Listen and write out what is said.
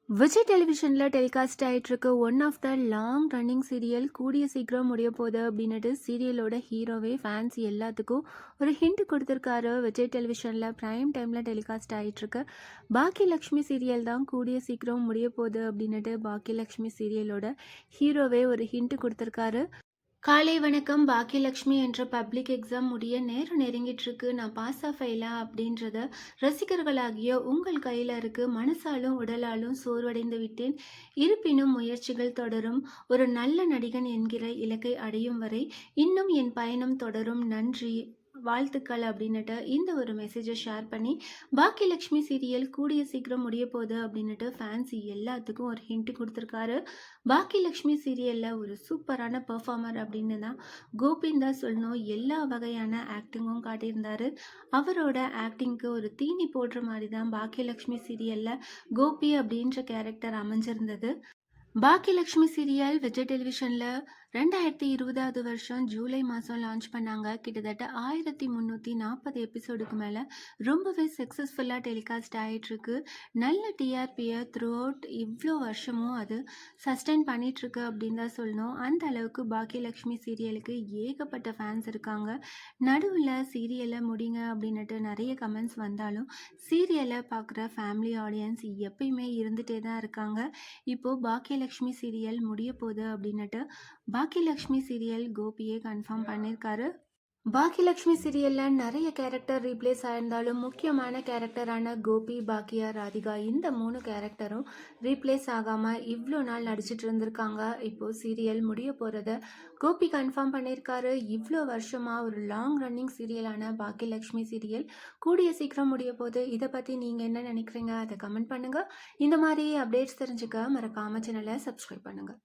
Vijay டெலிவிஷனில் telecast ஆகிட்டு இருக்க one of the long running serial கூடிய சீக்கிரம் முடிய போகுது அப்படின்னுட்டு சீரியலோட ஹீரோவே ஃபேன்ஸ் எல்லாத்துக்கும் ஒரு ஹிண்ட் கொடுத்துருக்காரு. விஜய் டெலிவிஷனில் ப்ரைம் டைமில் டெலிகாஸ்ட் ஆகிட்டுருக்கு பாக்கியலக்ஷ்மி சீரியல் தான் கூடிய சீக்கிரம் முடிய போகுது அப்படின்னுட்டு பாக்கியலக்ஷ்மி சீரியலோட ஹீரோவே ஒரு ஹிண்ட் கொடுத்துருக்காரு. காலை வணக்கம். பாக்கியலக்ஷ்மி என்ற பப்ளிக் எக்ஸாம் முடிய நேரம் நெருங்கிட்டு இருக்கு. நான் பாஸா ஃபெயிலா அப்படின்றத ரசிகர்களாகிய உங்கள் கையில் இருக்கு. மனசாலும் உடலாலும் சோர்வடைந்து விட்டேன். இருப்பினும் முயற்சிகள் தொடரும். ஒரு நல்ல நடிகன் என்கிற இலக்கை அடையும் வரை இன்னும் என் பயணம் தொடரும். நன்றி, வாழ்த்துக்கள் அப்படின்னுட்டு இந்த ஒரு மெசேஜை ஷேர் பண்ணி பாக்கியலக்ஷ்மி சீரியல் கூடிய சீக்கிரம் முடிய போகுது அப்படின்னுட்டு ஃபேன்ஸ் எல்லாத்துக்கும் ஒரு ஹிண்ட் கொடுத்துருக்காரு. பாக்கியலக்ஷ்மி சீரியலில் ஒரு சூப்பரான பெர்ஃபார்மர் அப்படின்னு தான் கோபின் தான் சொல்லணும். எல்லா வகையான ஆக்டிங்கும் காட்டியிருந்தாரு. அவரோட ஆக்டிங்க்கு ஒரு தீனி போடுற மாதிரி தான் பாக்கியலக்ஷ்மி சீரியலில் கோபி அப்படின்ற கேரக்டர் அமைஞ்சிருந்தது. பாக்கியலக்ஷ்மி சீரியல் விஜய் டெலிவிஷனில் 2020 வருஷம் ஜூலை மாதம் லான்ச் பண்ணாங்க. கிட்டத்தட்ட 1340 எபிசோடுக்கு மேலே ரொம்பவே சக்ஸஸ்ஃபுல்லாக டெலிகாஸ்ட் ஆகிட்டுருக்கு. நல்ல டிஆர்பியை த்ரூ அவுட் இவ்வளோ வருஷமும் அது சஸ்டெயின் பண்ணிகிட்ருக்கு அப்படின்னு தான் சொல்லணும். அந்த அளவுக்கு பாக்கியலக்ஷ்மி சீரியலுக்கு ஏகப்பட்ட ஃபேன்ஸ் இருக்காங்க. நடுவில் சீரியலை முடிங்க அப்படின்னுட்டு நிறைய கமெண்ட்ஸ் வந்தாலும் சீரியலை பார்க்குற ஃபேமிலி ஆடியன்ஸ் எப்பயுமே இருந்துகிட்டே தான் இருக்காங்க. இப்போது பாக்கியலக்ஷ்மி சீரியல் முடிய போகுது அப்படின்னுட்டு பாக்கியலக்ஷ்மி சீரியல் கோபியே கன்ஃபார்ம் பண்ணியிருக்காரு. பாக்கியலக்ஷ்மி சீரியலில் நிறைய கேரக்டர் ரீப்ளேஸ் ஆயிருந்தாலும் முக்கியமான கேரக்டரான கோபி, பாக்கியா, ராதிகா இந்த 3 கேரக்டரும் ரீப்ளேஸ் ஆகாமல் இவ்வளோ நாள் நடிச்சிட்டு இருந்திருக்காங்க. இப்போது சீரியல் முடிய போகிறத கோபி கன்ஃபார்ம் பண்ணியிருக்காரு. இவ்வளோ வருஷமாக ஒரு லாங் ரன்னிங் சீரியலான பாக்கியலக்ஷ்மி சீரியல் கூடிய சீக்கிரம் முடிய போகுது. இதை பற்றி நீங்கள் என்ன நினைக்கிறீங்க? அதை கமெண்ட் பண்ணுங்கள். இந்த மாதிரி அப்டேட்ஸ் தெரிஞ்சுக்க மறக்காம சேனலை சப்ஸ்கிரைப் பண்ணுங்கள்.